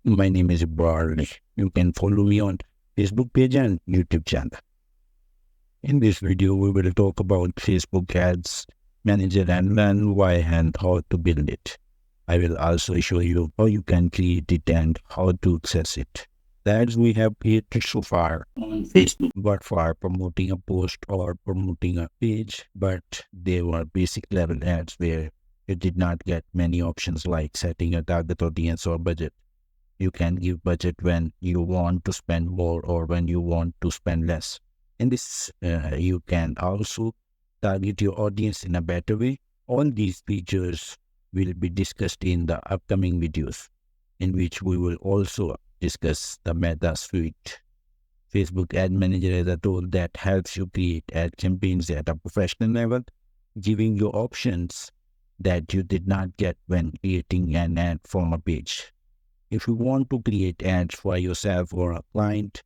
My name is Barley. You can follow me on Facebook page and YouTube channel. In this video, we will talk about Facebook Ads Manager and learn why and how to build it. I will also show you how you can create it and how to access it. The ads we have created so far on Facebook were for promoting a post or promoting a page, but they were basic level ads where you did not get many options like setting a target audience or budget. You can give budget when you want to spend more or when you want to spend less. In this, you can also target your audience in a better way. All these features will be discussed in the upcoming videos, in which we will also discuss the Meta Suite. Facebook Ad Manager is a tool that helps you create ad campaigns at a professional level, giving you options that you did not get when creating an ad from a page. If you want to create ads for yourself or a client,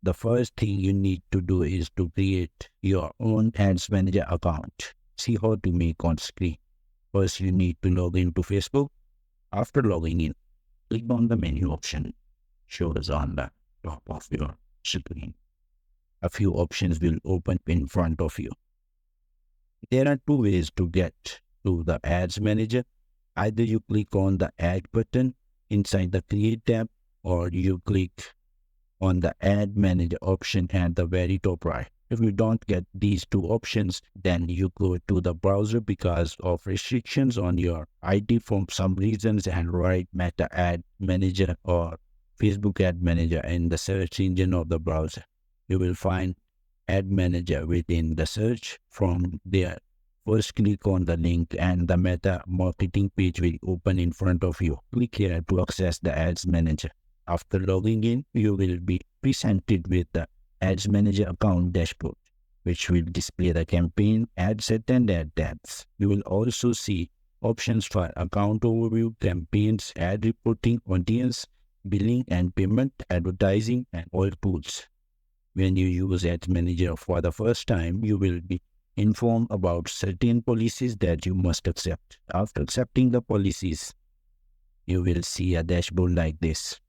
the first thing you need to do is to create your own Ads Manager account. See how to make on screen. First, you need to log into Facebook. After logging in, click on the menu option shows on the top of your screen. A few options will open in front of you. There are two ways to get to the Ads Manager. Either you click on the Add button inside the Create tab, or you click on the Ad Manager option at the very top right. If you don't get these two options, then you go to the browser because of restrictions on your ID for some reasons and write Meta Ad Manager or Facebook Ad Manager in the search engine of the browser. You will find Ad Manager within the search. From there, first click on the link and the Meta marketing page will open in front of you. Click here to access the Ads Manager. After logging in, you will be presented with the Ads Manager account dashboard, which will display the campaign, ad set, and ad tabs. You will also see options for account overview, campaigns, ad reporting, audience, billing and payment, advertising, and all tools. When you use Ads Manager for the first time, you will be informed about certain policies that you must accept. After accepting the policies, you will see a dashboard like this.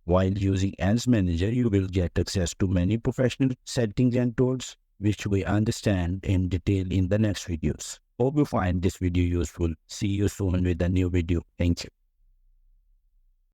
While using Ads Manager, you will get access to many professional settings and tools, which we understand in detail in the next videos. Hope you find this video useful. See you soon with a new video. Thank you.